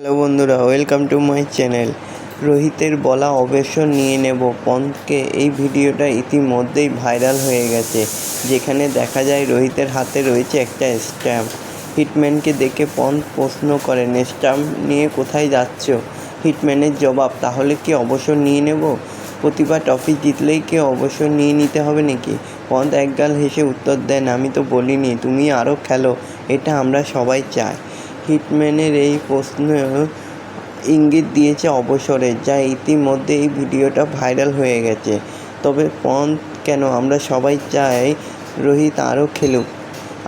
Hello বন্ধুরা, welcome to my channel. রোহিতের বলা অবসর নিয়ে নেব পন্থকে এই ভিডিওটা ইতিমধ্যেই ভাইরাল হয়ে গেছে, যেখানে দেখা যায় রোহিতের হাতে রয়েছে একটা স্ট্যাম্প। হিটম্যানকে দেখে পন্থ প্রশ্ন করেন, স্ট্যাম্প নিয়ে কোথায় যাচ্ছ? হিটম্যানের জবাব, তাহলে কি অবসর নিয়ে নেব? প্রতিবার ট্রফি জিতলেই কি অবসর নিয়ে নিতে হবে নাকি? পন্থ একগাল হেসে উত্তর দেন, আমি তো বলিনি তুমি আরও খেলো, এটা আমরা সবাই চাই। হিটম্যানের এই প্রশ্ন ইঙ্গিত দিয়েছে অবসরের, যা ইতিমধ্যে এই ভিডিওটা ভাইরাল হয়ে গেছে। তবে পন্থ কেন, আমরা সবাই চাই রোহিত আরও খেলুক,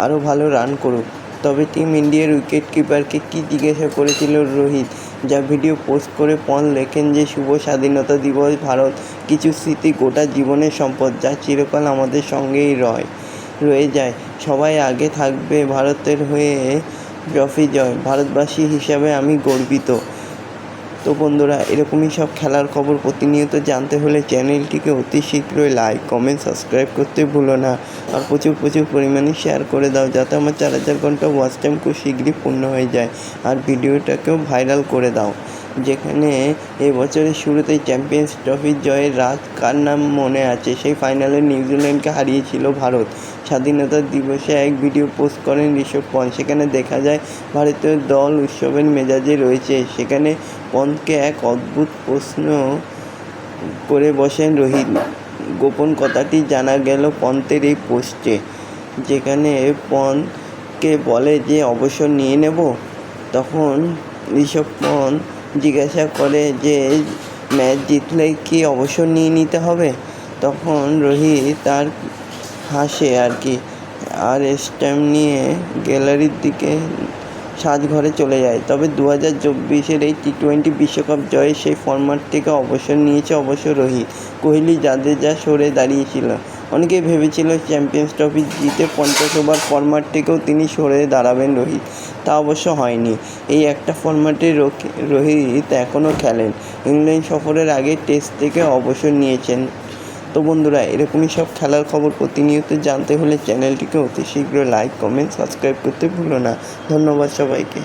আরও ভালো রান করুক। তবে টিম ইন্ডিয়ার উইকেট কিপারকে কী জিজ্ঞাসা করেছিল রোহিত, যা ভিডিও পোস্ট করে পন্থ লেখেন যে শুভ স্বাধীনতা দিবস ভারত, কিছু স্মৃতি গোটা জীবনের সম্পদ, যা চিরকাল আমাদের সঙ্গেই রয়ে যায়। সবাই আগে থাকবে ভারতের হয়ে ট্রফি জয়, ভারতবাসী হিসাবে আমি গর্বিত। তো বন্ধুরা, এরকমই সব খেলার খবর প্রতিনিয়ত জানতে হলে চ্যানেলটিকে অতি শীঘ্রই লাইক, কমেন্ট, সাবস্ক্রাইব করতে ভুলো না। আর প্রচুর পরিমাণে শেয়ার করে দাও, যাতে আমার 4000 ঘন্টা ওয়াচ টাইম খুব শীঘ্রই পূর্ণ হয়ে যায়। আর ভিডিওটাকেও ভাইরাল করে দাও। যেখানে এবছরের শুরুতেই চ্যাম্পিয়ন্স ট্রফির জয়ের রাত কার নাম মনে আছে? সেই ফাইনালে নিউজিল্যান্ডকে হারিয়েছিল ভারত। স্বাধীনতা দিবসে এক ভিডিও পোস্ট করেন ঋষভ পন্থ। সেখানে দেখা যায় ভারতীয় দল উৎসবের মেজাজে রয়েছে। সেখানে পন্থকে এক অদ্ভুত প্রশ্ন করে বসেন রোহিত। গোপন কথাটি জানা গেল পন্থের এই পোস্টে, যেখানে পন্থকে বলে যে অবসর নিয়ে নেব। তখন ঋষভ পন্থ জিজ্ঞাসা করে যে ম্যাচ জিতলে কি অবসর নিয়ে নিতে হবে? তখন রোহিত তার হাসে আর কি, আর স্ট্যাম্প নিয়ে গ্যালারির দিকে সাজঘরে চলে যায়। তবে 2024 এই টি-20 বিশ্বকাপ জয়ে সেই ফরম্যাট থেকে অবসর নিয়েছে অবশ্য রোহিত। কোহলি, জাদেজা সরে দাঁড়িয়েছিল। অনেকেই ভেবেছিল চ্যাম্পিয়ন্স ট্রফি জিতে 50 ওভার ফরম্যাট থেকেও তিনি সরে দাঁড়াবেন রোহিত। তা অবশ্য হয়নি। এই একটা ফরম্যাটে রোহিত এখনও খেলেন। ইংল্যান্ড সফরের আগে টেস্ট থেকে অবসর নিয়েছেন। তো বন্ধুরা, এরকমই সব খেলার খবর প্রতিনিয়ত জানতে হলে চ্যানেলটিকে অতি শীঘ্র লাইক, কমেন্ট, সাবস্ক্রাইব করতে ভুলো না। ধন্যবাদ সবাইকে।